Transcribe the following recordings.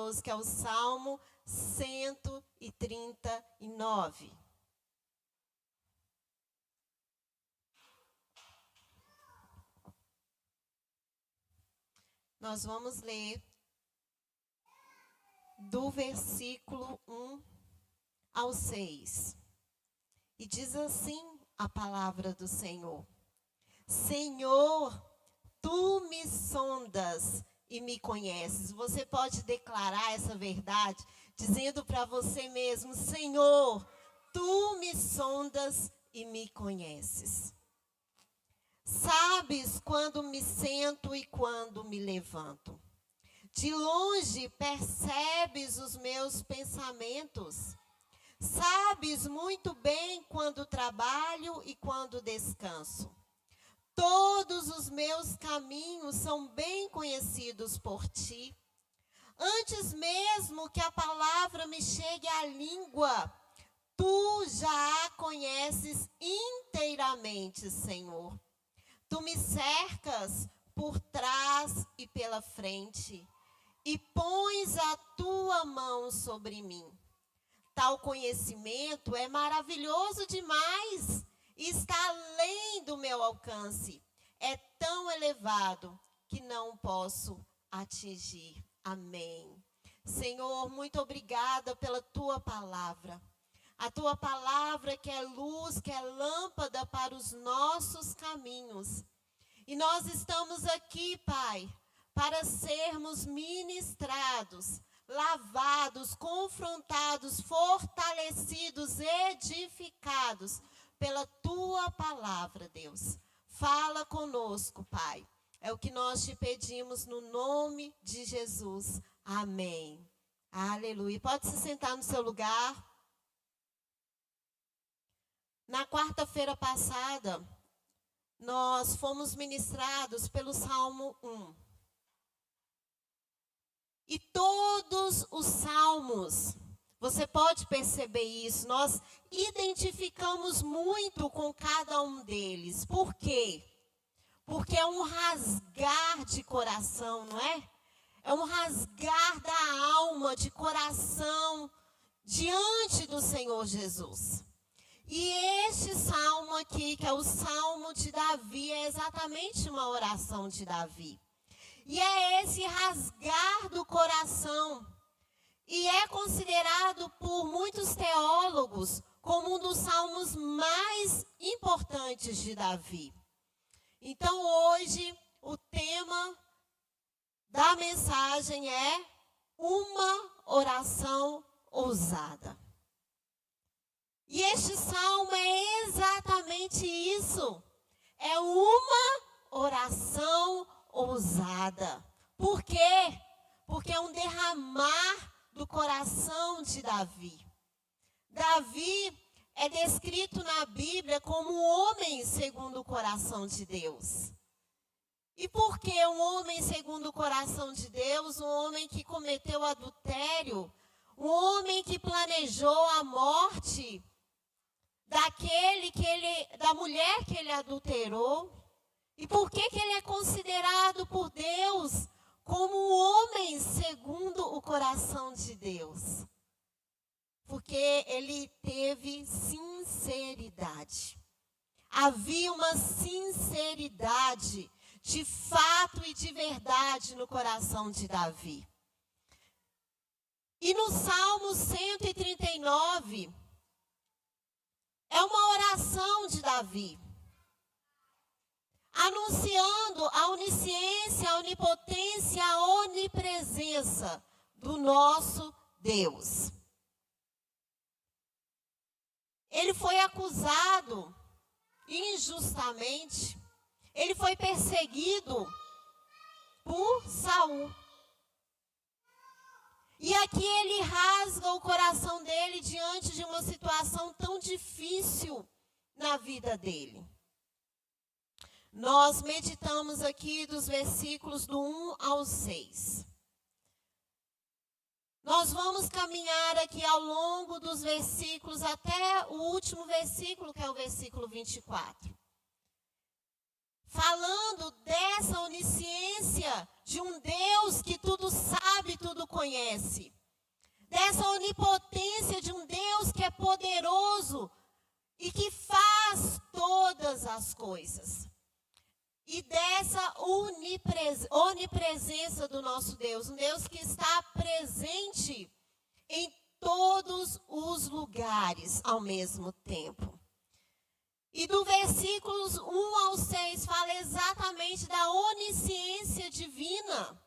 maravilhoso, que é o Salmo 139. Nós vamos ler do versículo 1 ao 6. E diz assim a palavra do Senhor: Senhor, tu me sondas e me conheces. Você pode declarar essa verdade dizendo para você mesmo: Senhor, tu me sondas e me conheces. Sabes quando me sento e quando me levanto. De longe percebes os meus pensamentos. Sabes muito bem quando trabalho e quando descanso. Todos os meus caminhos são bem conhecidos por ti. Antes mesmo que a palavra me chegue à língua, tu já a conheces inteiramente, Senhor. Tu me cercas por trás e pela frente e pões a tua mão sobre mim. Tal conhecimento é maravilhoso demais e está além do meu alcance. É tão elevado que não posso atingir. Amém. Senhor, muito obrigada pela tua palavra. A tua palavra que é luz, que é lâmpada para os nossos caminhos. E nós estamos aqui, Pai, para sermos ministrados, lavados, confrontados, fortalecidos, edificados pela tua palavra, Deus. Fala conosco, Pai. É o que nós te pedimos no nome de Jesus. Amém. Aleluia. Pode se sentar no seu lugar. Na quarta-feira passada, nós fomos ministrados pelo Salmo 1. E todos os salmos, você pode perceber isso, nós identificamos muito com cada um deles. Por quê? Porque é um rasgar de coração, não é? É um rasgar da alma, de coração, diante do Senhor Jesus. E este salmo aqui, que é o Salmo de Davi, é exatamente uma oração de Davi. E é esse rasgar do coração. E é considerado por muitos teólogos como um dos salmos mais importantes de Davi. Então hoje o tema da mensagem é uma oração ousada. E este salmo é exatamente isso. É uma oração ousada. Por quê? Porque é um derramar do coração de Davi. Davi é descrito na Bíblia como um homem segundo o coração de Deus. E por que um homem segundo o coração de Deus? Um homem que cometeu adultério, um homem que planejou a morte da mulher que ele adulterou. E por que ele é considerado por Deus como um homem segundo o coração de Deus? Porque ele teve sinceridade. Havia uma sinceridade de fato e de verdade no coração de Davi. E no Salmo 139, é uma oração de Davi, anunciando a onisciência, a onipotência, a onipresença do nosso Deus. Ele foi acusado injustamente, ele foi perseguido por Saul. E aqui ele rasga o coração dele diante de uma situação tão difícil na vida dele. Nós meditamos aqui dos versículos do 1 ao 6. Nós vamos caminhar aqui ao longo dos versículos até o último versículo, que é o versículo 24. falando dessa onisciência de um Deus que tudo sabe, tudo conhece. Dessa onipotência de um Deus que é poderoso e que faz todas as coisas. E dessa onipresença do nosso Deus, um Deus que está presente em todos os lugares ao mesmo tempo. E do versículos 1 ao 6 fala exatamente da onisciência divina.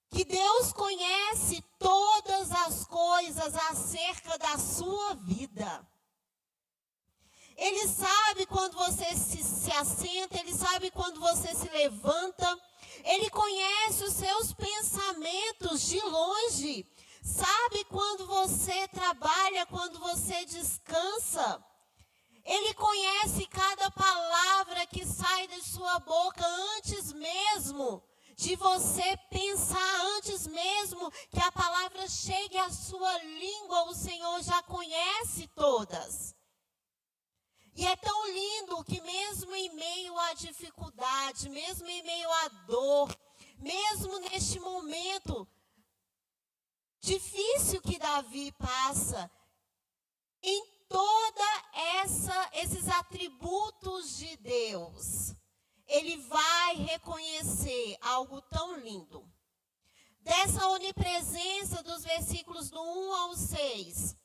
Que Deus conhece todas as coisas acerca da sua vida. Ele sabe quando você se assenta, Ele sabe quando você se levanta. Ele conhece os seus pensamentos de longe. Sabe quando você trabalha, quando você descansa. Ele conhece cada palavra que sai de sua boca antes mesmo de você pensar, antes mesmo que a palavra chegue à sua língua. O Senhor já conhece todas. E é tão lindo que mesmo em meio à dificuldade, mesmo em meio à dor, mesmo neste momento difícil que Davi passa, em esses atributos de Deus, ele vai reconhecer algo tão lindo. Dessa onipresença dos versículos do 1 ao 6.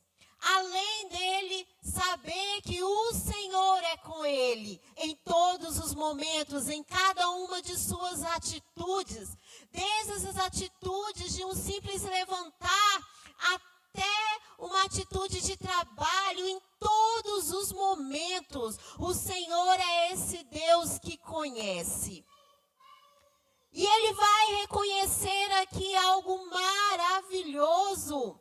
Além dele saber que o Senhor é com ele em todos os momentos, em cada uma de suas atitudes, desde essas atitudes de um simples levantar até uma atitude de trabalho, em todos os momentos, o Senhor é esse Deus que conhece. E ele vai reconhecer aqui algo maravilhoso.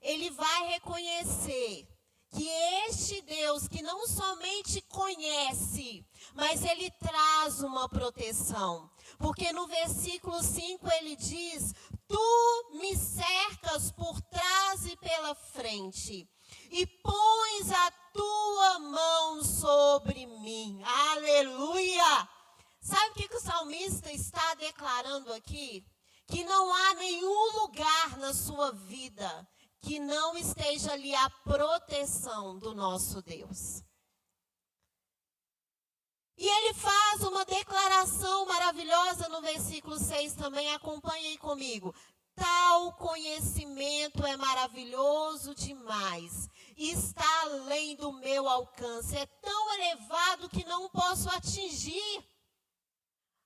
Ele vai reconhecer que este Deus que não somente conhece, mas ele traz uma proteção. Porque no versículo 5 ele diz: tu me cercas por trás e pela frente, e pões a tua mão sobre mim. Aleluia! Sabe o que o salmista está declarando aqui? Que não há nenhum lugar na sua vida que não esteja ali a proteção do nosso Deus. E ele faz uma declaração maravilhosa no versículo 6 também, acompanhe aí comigo. Tal conhecimento é maravilhoso demais, está além do meu alcance, é tão elevado que não posso atingir.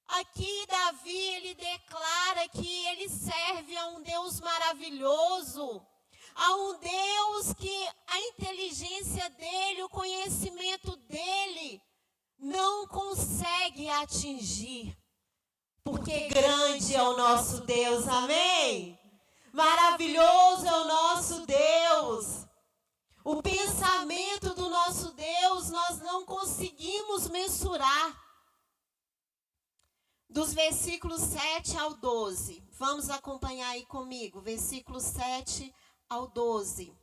Aqui Davi, ele declara que ele serve a um Deus maravilhoso, a um Deus que a inteligência dele, o conhecimento dele, não consegue atingir. Porque grande é o nosso Deus, amém? Maravilhoso é o nosso Deus. O pensamento do nosso Deus nós não conseguimos mensurar. Dos versículos 7 ao 12, vamos acompanhar aí comigo, versículo 7 ao 12.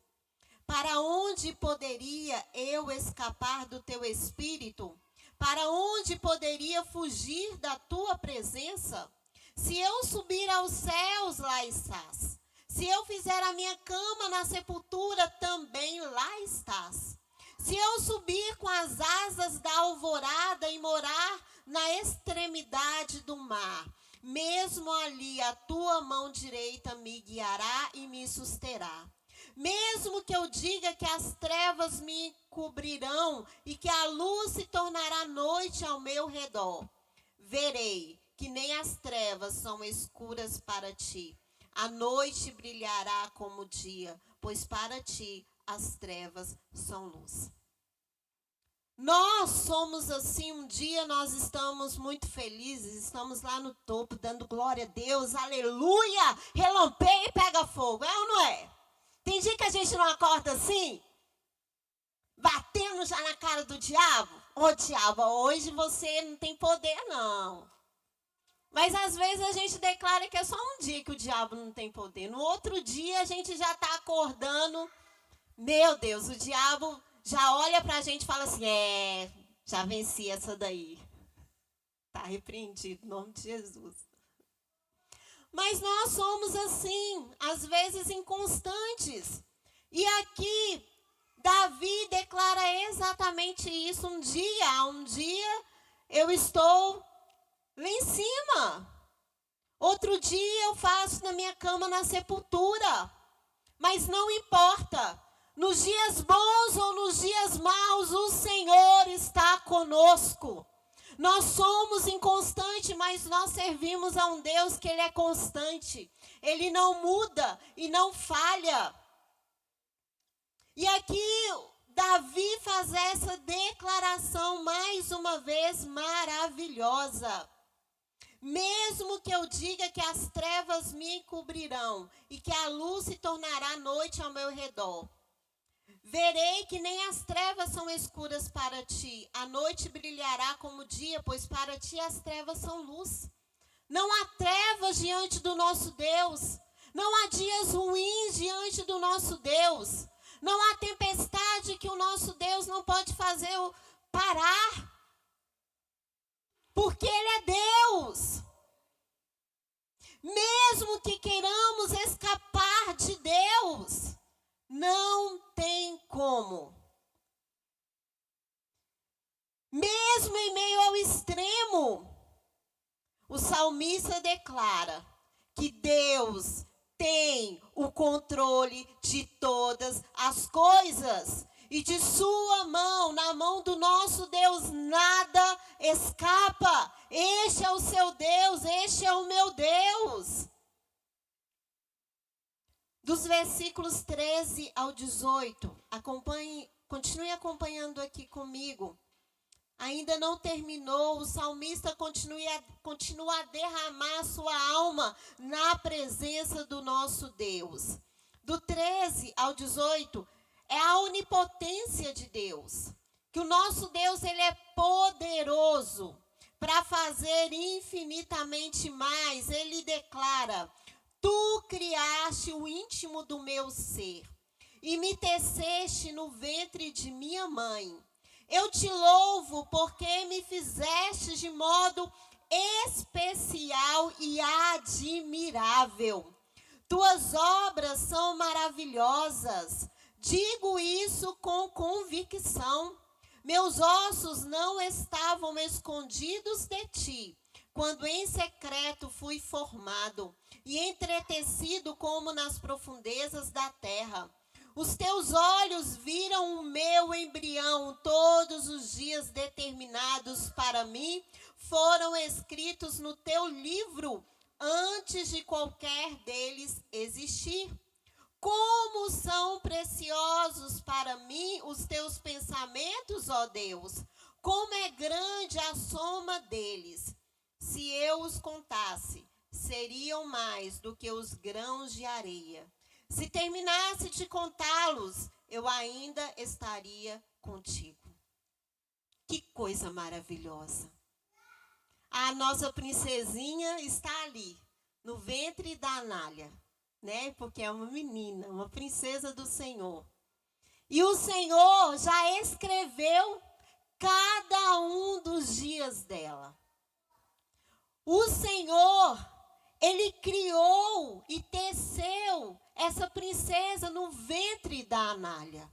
Para onde poderia eu escapar do teu espírito? Para onde poderia fugir da tua presença? Se eu subir aos céus, lá estás. Se eu fizer a minha cama na sepultura, também lá estás. Se eu subir com as asas da alvorada e morar na extremidade do mar, mesmo ali a tua mão direita me guiará e me susterá. Mesmo que eu diga que as trevas me cobrirão e que a luz se tornará noite ao meu redor, verei que nem as trevas são escuras para ti. A noite brilhará como o dia, pois para ti as trevas são luz. Nós somos assim, um dia nós estamos muito felizes, estamos lá no topo, dando glória a Deus, aleluia, relampeia e pega fogo, é ou não é? Tem dia que a gente não acorda assim, batendo já na cara do diabo. Ô diabo, hoje você não tem poder não. Mas às vezes a gente declara que é só um dia que o diabo não tem poder. No outro dia a gente já está acordando. Meu Deus, o diabo já olha pra gente e fala assim, já venci essa daí. Está repreendido, em nome de Jesus. Mas nós somos assim, às vezes inconstantes. E aqui, Davi declara exatamente isso. Um dia eu estou lá em cima. Outro dia eu faço na minha cama na sepultura. Mas não importa. Nos dias bons ou nos dias maus, o Senhor está conosco. Nós somos inconstantes, mas nós servimos a um Deus que Ele é constante. Ele não muda e não falha. E aqui Davi faz essa declaração mais uma vez maravilhosa. Mesmo que eu diga que as trevas me encobrirão e que a luz se tornará noite ao meu redor, verei que nem as trevas são escuras para ti. A noite brilhará como o dia, pois para ti as trevas são luz. Não há trevas diante do nosso Deus. Não há dias ruins diante do nosso Deus. Não há tempestade que o nosso Deus não pode fazer parar. Porque Ele é Deus. Mesmo que queiramos escapar de Deus, não tem como. Mesmo em meio ao extremo, o salmista declara que Deus tem o controle de todas as coisas. E de sua mão, na mão do nosso Deus, nada escapa. Este é o seu Deus, este é o meu Deus. Dos versículos 13 ao 18, continue acompanhando aqui comigo. Ainda não terminou, o salmista continua a derramar sua alma na presença do nosso Deus. Do 13 ao 18, é a onipotência de Deus. Que o nosso Deus, Ele é poderoso para fazer infinitamente mais. Ele declara: tu criaste o íntimo do meu ser e me teceste no ventre de minha mãe. Eu te louvo porque me fizeste de modo especial e admirável. Tuas obras são maravilhosas. Digo isso com convicção. Meus ossos não estavam escondidos de ti, quando em secreto fui formado e entretecido como nas profundezas da terra. Os teus olhos viram o meu embrião, todos os dias determinados para mim foram escritos no teu livro, antes de qualquer deles existir. Como são preciosos para mim os teus pensamentos, ó Deus! Como é grande a soma deles! Se eu os contasse, seriam mais do que os grãos de areia. Se terminasse de contá-los, eu ainda estaria contigo. Que coisa maravilhosa! A nossa princesinha está ali, no ventre da Anália, né? Porque é uma menina, uma princesa do Senhor. E o Senhor já escreveu cada um dos dias dela. O Senhor, Ele criou e teceu essa princesa no ventre da Anália.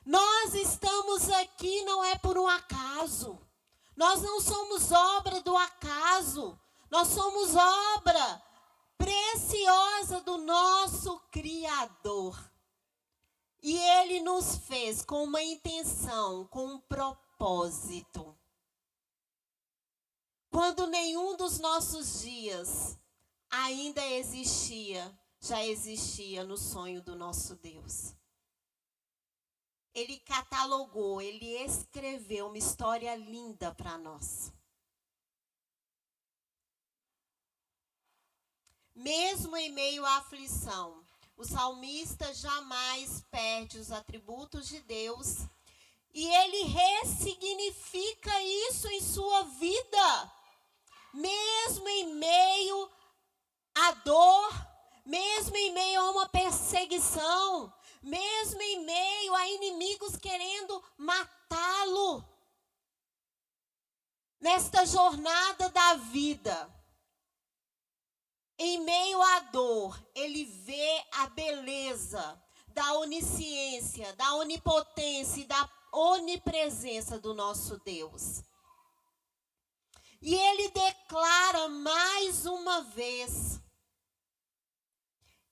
Nós estamos aqui não é por um acaso. Nós não somos obra do acaso. Nós somos obra preciosa do nosso Criador. E Ele nos fez com uma intenção, com um propósito. Quando nenhum dos nossos dias ainda existia, já existia no sonho do nosso Deus. Ele catalogou, Ele escreveu uma história linda para nós. Mesmo em meio à aflição, o salmista jamais perde os atributos de Deus e ele ressignifica isso em sua vida. Mesmo em meio à dor, mesmo em meio a uma perseguição, mesmo em meio a inimigos querendo matá-lo, nesta jornada da vida, em meio à dor, ele vê a beleza da onisciência, da onipotência e da onipresença do nosso Deus. E ele declara mais uma vez: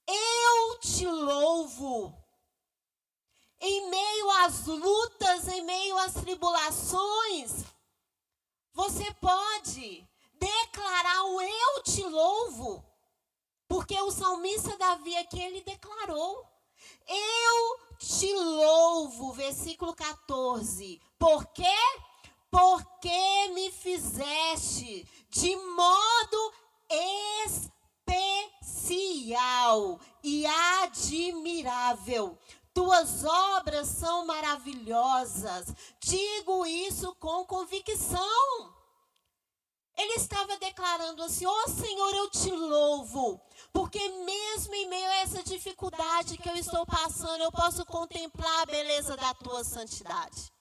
eu te louvo. Em meio às lutas, em meio às tribulações, você pode declarar o eu te louvo. Porque o salmista Davi aqui, ele declarou: eu te louvo, versículo 14. Por quê? Porque me fizeste de modo especial e admirável. Tuas obras são maravilhosas. Digo isso com convicção. Ele estava declarando assim: ó Senhor, eu te louvo, porque mesmo em meio a essa dificuldade que eu estou passando, eu posso contemplar a beleza da tua santidade.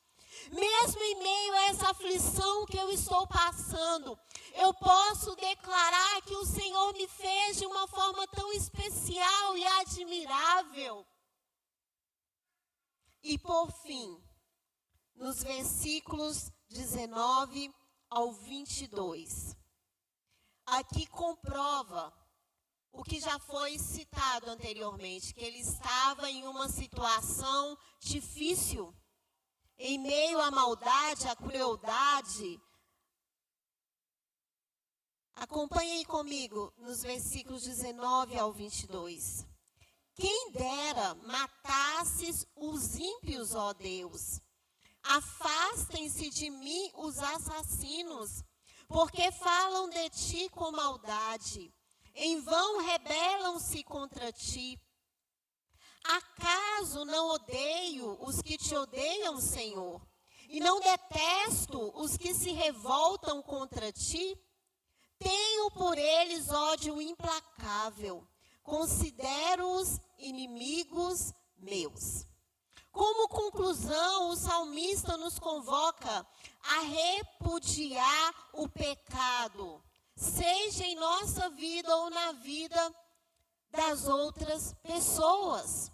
Mesmo em meio a essa aflição que eu estou passando, eu posso declarar que o Senhor me fez de uma forma tão especial e admirável. E por fim, nos versículos 19 ao 22, aqui comprova o que já foi citado anteriormente, que ele estava em uma situação difícil, em meio à maldade, à crueldade. Acompanhe aí comigo nos versículos 19 ao 22. Quem dera matasses os ímpios, ó Deus. Afastem-se de mim os assassinos, porque falam de ti com maldade. Em vão rebelam-se contra ti. Acaso não odeio os que te odeiam, Senhor? E não detesto os que se revoltam contra ti? Tenho por eles ódio implacável. Considero-os inimigos meus. Como conclusão, o salmista nos convoca a repudiar o pecado, seja em nossa vida ou na vida das outras pessoas.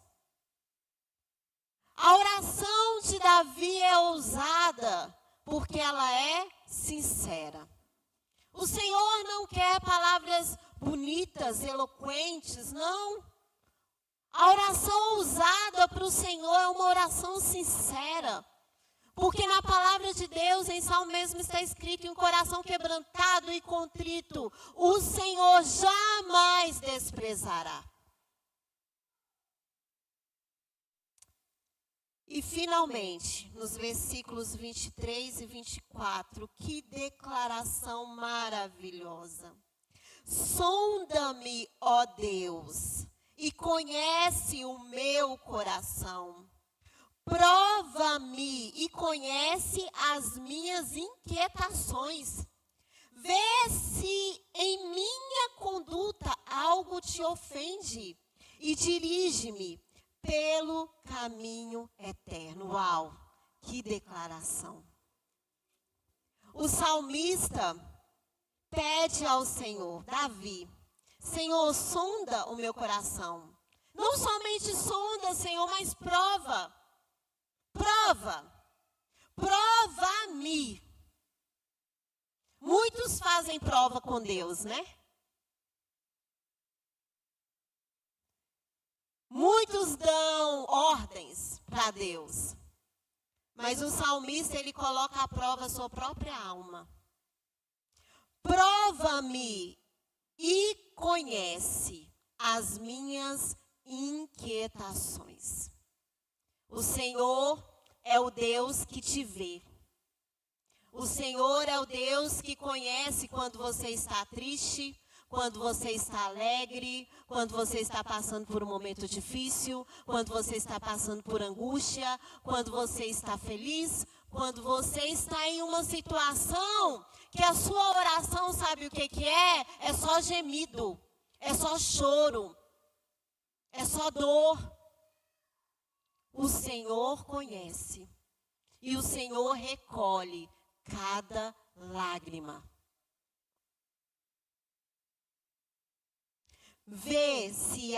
A oração de Davi é ousada, porque ela é sincera. O Senhor não quer palavras bonitas, eloquentes, não. A oração ousada para o Senhor é uma oração sincera. Porque na palavra de Deus, em Salmo mesmo está escrito: em um coração quebrantado e contrito, o Senhor jamais desprezará. E finalmente, nos versículos 23 e 24, que declaração maravilhosa. Sonda-me, ó Deus, e conhece o meu coração. Prova-me e conhece as minhas inquietações. Vê se em minha conduta algo te ofende e dirige-me pelo caminho eterno. Uau, que declaração! O salmista pede ao Senhor, Davi: Senhor, sonda o meu coração. Não somente sonda, Senhor, mas prova. Prova-me. Muitos fazem prova com Deus, né? Muitos dão ordens para Deus. Mas o salmista, ele coloca à prova a sua própria alma. Prova-me e conhece as minhas inquietações. O Senhor é o Deus que te vê. O Senhor é o Deus que conhece quando você está triste, quando você está alegre, quando você está passando por um momento difícil, quando você está passando por angústia, quando você está feliz, quando você está em uma situação que a sua oração, sabe o que é? É só gemido, é só choro, é só dor. O Senhor conhece e o Senhor recolhe cada lágrima. Vê se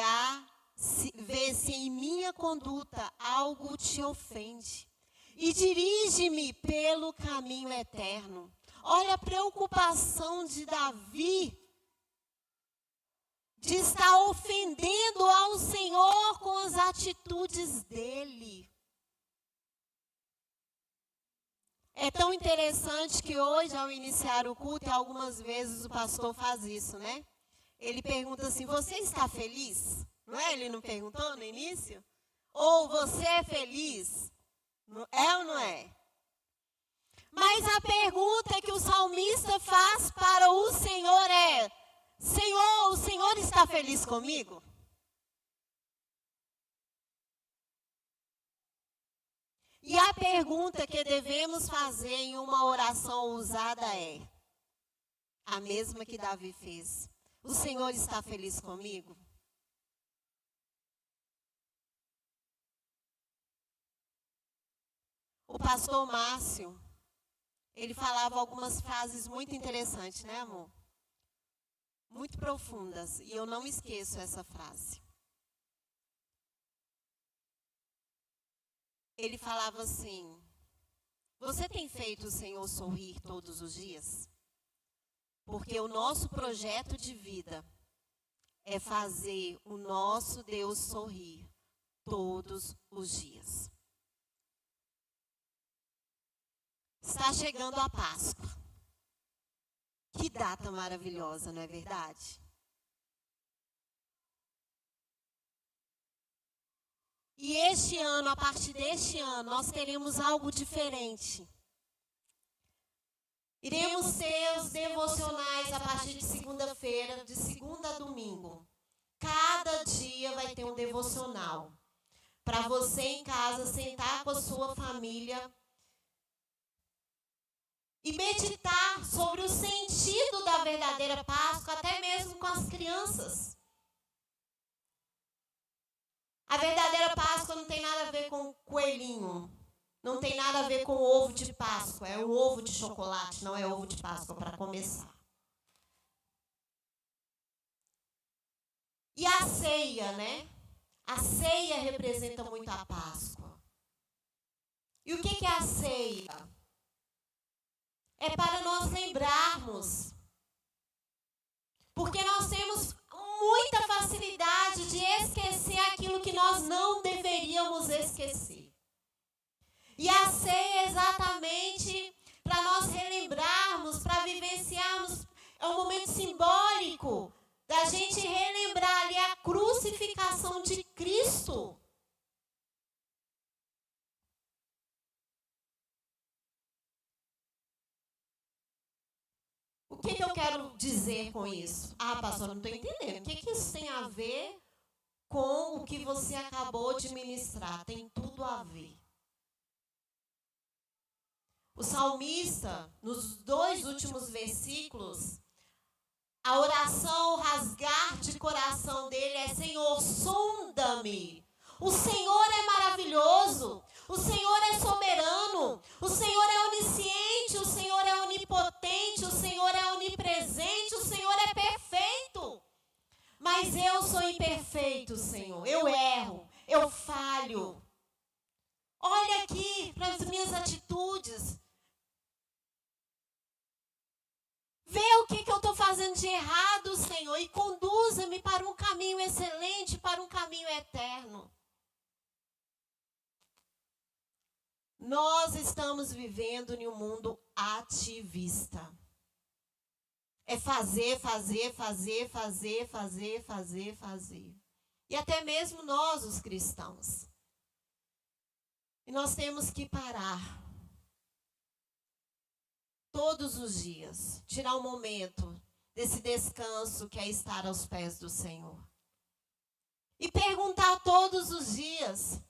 em minha conduta algo te ofende e dirige-me pelo caminho eterno. Olha a preocupação de Davi de estar ofendendo ao Senhor com as atitudes dele. É tão interessante que hoje, ao iniciar o culto, e algumas vezes o pastor faz isso, né? Ele pergunta assim, você está feliz? Não é? Ele não perguntou no início? Ou você é feliz? É ou não é? Mas a pergunta que o salmista faz para o Senhor é, Senhor, o Senhor está feliz comigo? E a pergunta que devemos fazer em uma oração ousada é, a mesma que Davi fez. O Senhor está feliz comigo? O pastor Márcio, ele falava algumas frases muito interessantes, né, amor? Muito profundas, e eu não esqueço essa frase. Ele falava assim, você tem feito o Senhor sorrir todos os dias? Porque o nosso projeto de vida é fazer o nosso Deus sorrir todos os dias. Está chegando a Páscoa. Que data maravilhosa, não é verdade? E este ano, a partir deste ano, nós teremos algo diferente. Iremos ter os devocionais a partir de segunda-feira, de segunda a domingo. Cada dia vai ter um devocional. Para você em casa sentar com a sua família e meditar sobre o sentido da verdadeira Páscoa, até mesmo com as crianças. A verdadeira Páscoa não tem nada a ver com coelhinho. Não tem nada a ver com ovo de Páscoa. É o ovo de chocolate, não é ovo de Páscoa, para começar. E a ceia, né? A ceia representa muito a Páscoa. E o que é a ceia? É para nós lembrarmos. Porque nós temos muita facilidade de esquecer aquilo que nós não deveríamos esquecer. E a ceia é exatamente para nós relembrarmos, para vivenciarmos, é um momento simbólico da gente relembrar ali a crucificação de Cristo. O que eu quero dizer com isso? Ah, pastor, não estou entendendo. O que isso tem a ver com o que você acabou de ministrar? Tem tudo a ver. O salmista, nos 2 últimos versículos, a oração, o rasgar de coração dele é: Senhor, sonda-me. O Senhor é maravilhoso, o Senhor é soberano, o Senhor é onisciente, o Senhor é onipotente, o Senhor é onipresente, o Senhor é perfeito. Mas eu sou imperfeito, Senhor, eu erro, eu falho. Olha aqui para as minhas atitudes. Vê o que eu estou fazendo de errado, Senhor, e conduza-me para um caminho excelente, para um caminho eterno. Nós estamos vivendo em um mundo ativista. É fazer, fazer, fazer, fazer, fazer, fazer, fazer. E até mesmo nós, os cristãos. E nós temos que parar. Todos os dias, tirar um momento desse descanso que é estar aos pés do Senhor. E perguntar todos os dias,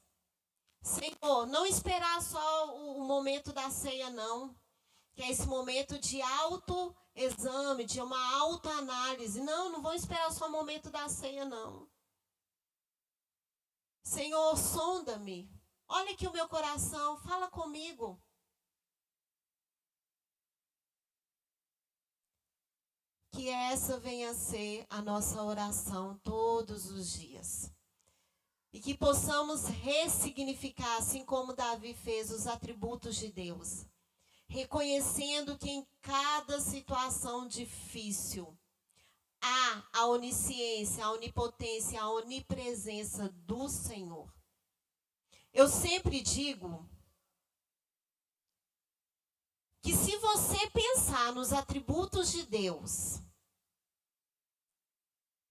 Senhor, não esperar só o momento da ceia, não. Que é esse momento de autoexame, de uma autoanálise. Não vou esperar só o momento da ceia, não. Senhor, sonda-me. Olha aqui o meu coração, fala comigo. que essa venha a ser a nossa oração todos os dias. E que possamos ressignificar, assim como Davi fez, os atributos de Deus. Reconhecendo que em cada situação difícil há a onisciência, a onipotência, a onipresença do Senhor. Eu sempre digo que se você pensar nos atributos de Deus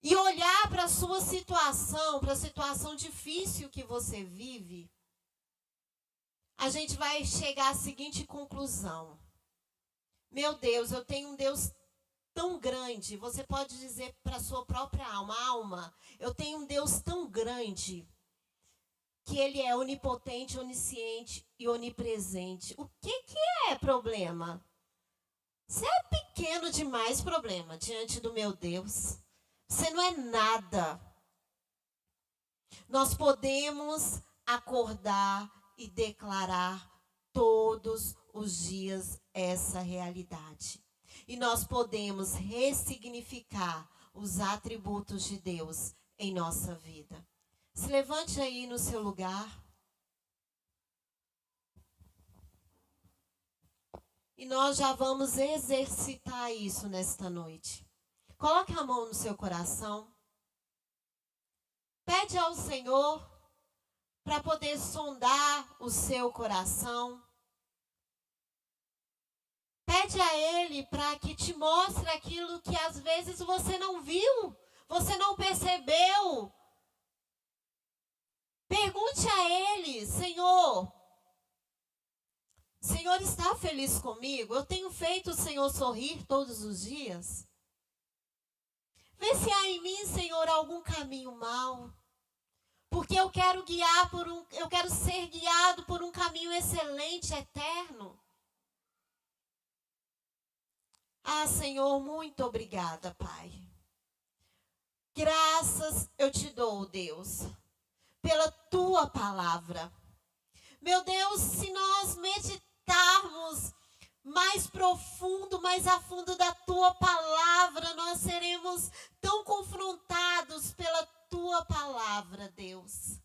e olhar para a sua situação, para a situação difícil que você vive, a gente vai chegar à seguinte conclusão. Meu Deus, eu tenho um Deus tão grande. Você pode dizer para a sua própria alma, eu tenho um Deus tão grande que Ele é onipotente, onisciente e onipresente. O que é problema? Você é pequeno demais, problema, diante do meu Deus. Você não é nada. Nós podemos acordar e declarar todos os dias essa realidade. E nós podemos ressignificar os atributos de Deus em nossa vida. Se levante aí no seu lugar. E nós já vamos exercitar isso nesta noite. Coloque a mão no seu coração. Pede ao Senhor para poder sondar o seu coração. Pede a Ele para que te mostre aquilo que às vezes você não viu, você não percebeu. Pergunte a Ele, Senhor está feliz comigo? Eu tenho feito o Senhor sorrir todos os dias? Vê se há em mim, Senhor, algum caminho mau. Porque eu quero ser guiado por um caminho excelente, eterno. Ah, Senhor, muito obrigada, Pai. Graças eu te dou, Deus, pela tua palavra. Meu Deus, se nós meditarmos mais profundo, mais a fundo da tua palavra, nós seremos tão confrontados pela tua palavra, Deus.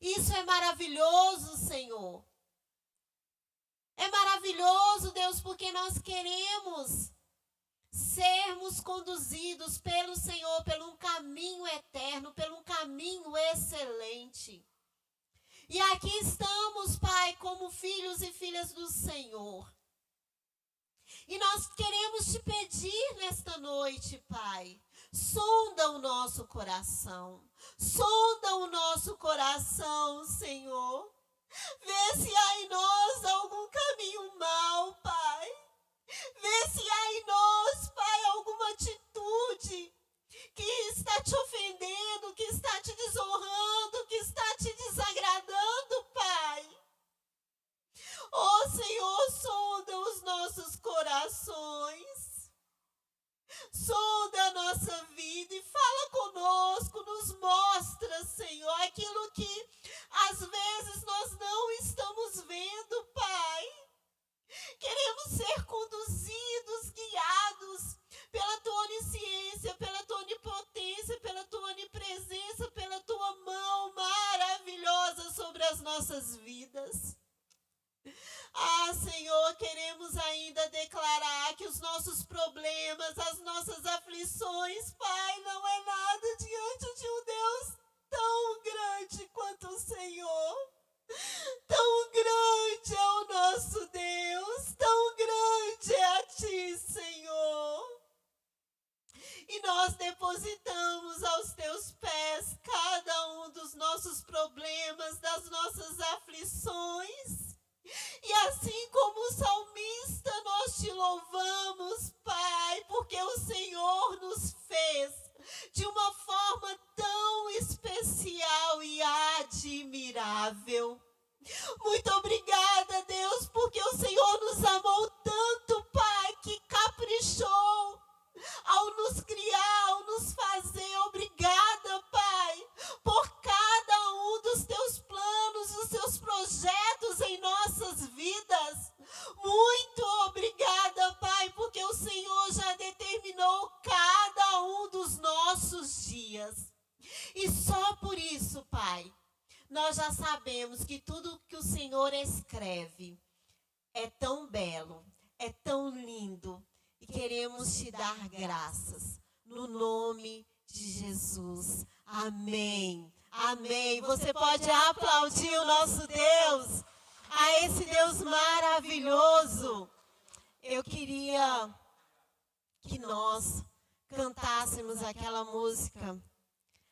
Isso é maravilhoso, Senhor. É maravilhoso, Deus, porque nós queremos sermos conduzidos pelo Senhor, pelo um caminho eterno, pelo um caminho excelente. E aqui estamos, Pai, como filhos e filhas do Senhor. E nós queremos te pedir nesta noite, Pai, sonda o nosso coração. Sonda o nosso coração, Senhor. Vê se há em nós algum caminho mau, Pai. Vê se há em nós, Pai, alguma atitude que está te ofendendo, que está te desonrando, que está te desagradando, Pai. Oh, Senhor, sonda os nossos corações. Sonda a nossa vida e fala conosco, nos mostra, Senhor, aquilo que às vezes nós não estamos vendo, Pai. Queremos ser conduzidos, guiados pela tua onisciência, pela tua onipotência, pela tua onipresença, pela tua mão maravilhosa sobre as nossas vidas. Ah, Senhor, queremos ainda declarar que os nossos problemas, as nossas aflições, Pai, não é nada diante de um Deus tão grande quanto o Senhor. Tão grande é o nosso Deus, tão grande é a Ti, Senhor. E nós depositamos aos Teus pés cada um dos nossos problemas, das nossas aflições. E assim como o salmista, nós Te louvamos, Pai, porque o Senhor nos fez de uma forma tão especial e admirável. Muito obrigada, Deus, porque o Senhor nos amou tanto, Pai, que caprichou ao nos criar, ao nos fazer. Obrigada, Pai, por cada um dos Teus planos, dos Teus projetos em nossas vidas. Muito obrigada, Pai, porque o Senhor já determinou nós já sabemos que tudo que o Senhor escreve é tão belo, é tão lindo, e queremos te dar graças, no nome de Jesus. Amém. Amém. Você pode aplaudir o nosso Deus, a esse Deus maravilhoso. Eu queria que nós cantássemos aquela música.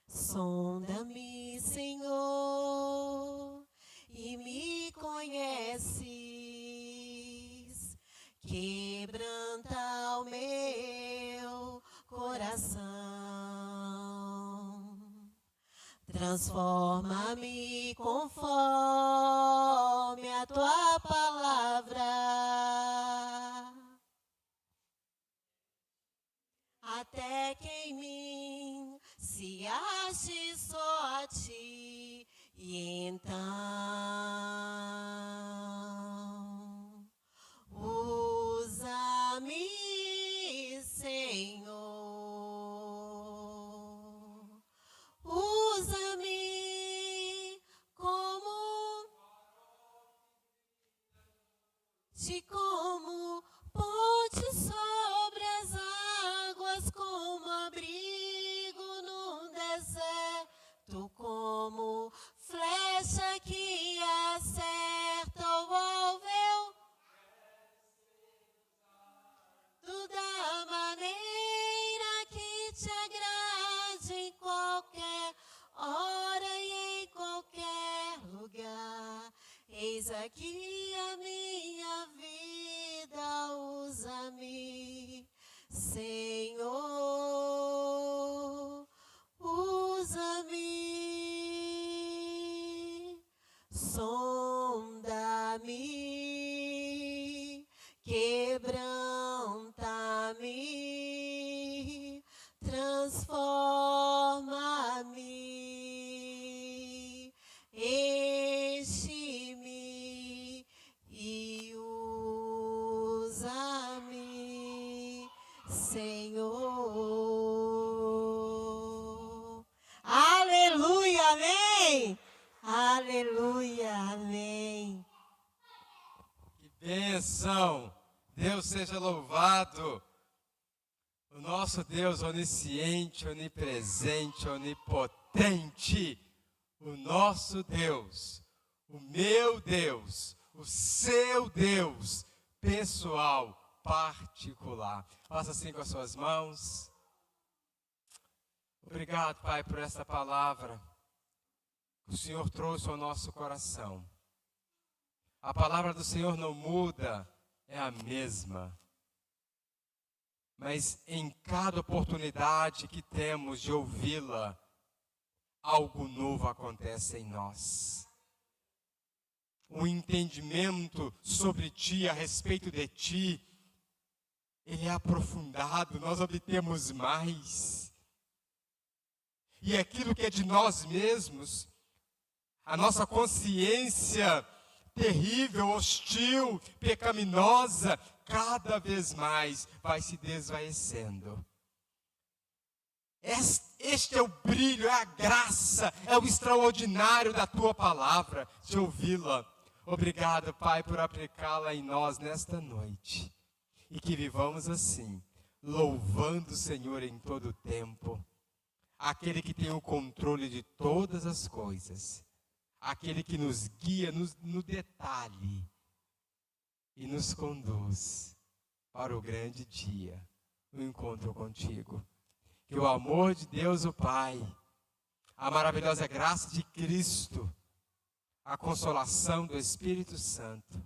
Sonda-me, Senhor, e me conheces, quebranta o meu coração, transforma-me conforme a tua palavra, até que em mim se ache só a ti, e então usa-me, Senhor, usa-me como ponte sobre as águas, como abrigo num deserto, como flecha que acerta o alvo, da maneira que te agrade, em qualquer hora e em qualquer lugar. Eis aqui a minha vida, usa-me, Senhor, usa-me, sonda-me, quebranta-me, transforma-me, enche-me e usa-me, Senhor. Aleluia, amém. Aleluia, amém. Que bênção! Deus seja louvado. O nosso Deus onisciente, onipresente, onipotente. O nosso Deus, o meu Deus, o seu Deus, pessoal, particular. Faça assim com as suas mãos. Obrigado, Pai, por essa palavra que o Senhor trouxe ao nosso coração. A palavra do Senhor não muda, é a mesma. Mas em cada oportunidade que temos de ouvi-la, algo novo acontece em nós. O entendimento sobre ti, a respeito de ti, ele é aprofundado, nós obtemos mais. E aquilo que é de nós mesmos, a nossa consciência terrível, hostil, pecaminosa, cada vez mais vai se desvanecendo. Este é o brilho, é a graça, é o extraordinário da tua palavra, de ouvi-la. Obrigado, Pai, por aplicá-la em nós nesta noite. E que vivamos assim, louvando o Senhor em todo o tempo. Aquele que tem o controle de todas as coisas. Aquele que nos guia no detalhe e nos conduz para o grande dia, o encontro contigo. Que o amor de Deus, o Pai, a maravilhosa graça de Cristo, a consolação do Espírito Santo,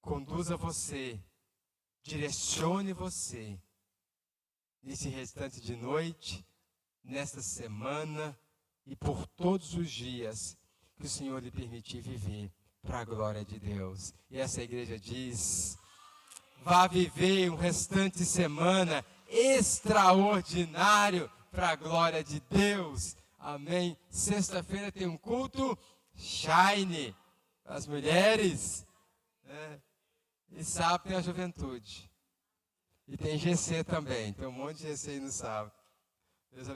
conduza você, direcione você, nesse restante de noite, nesta semana, e por todos os dias que o Senhor lhe permitir viver para a glória de Deus. E essa igreja diz, vá viver um restante de semana extraordinário para a glória de Deus. Amém. Sexta-feira tem um culto Shine para as mulheres, né? E sábado tem a juventude. E tem GC também, tem um monte de GC aí no sábado.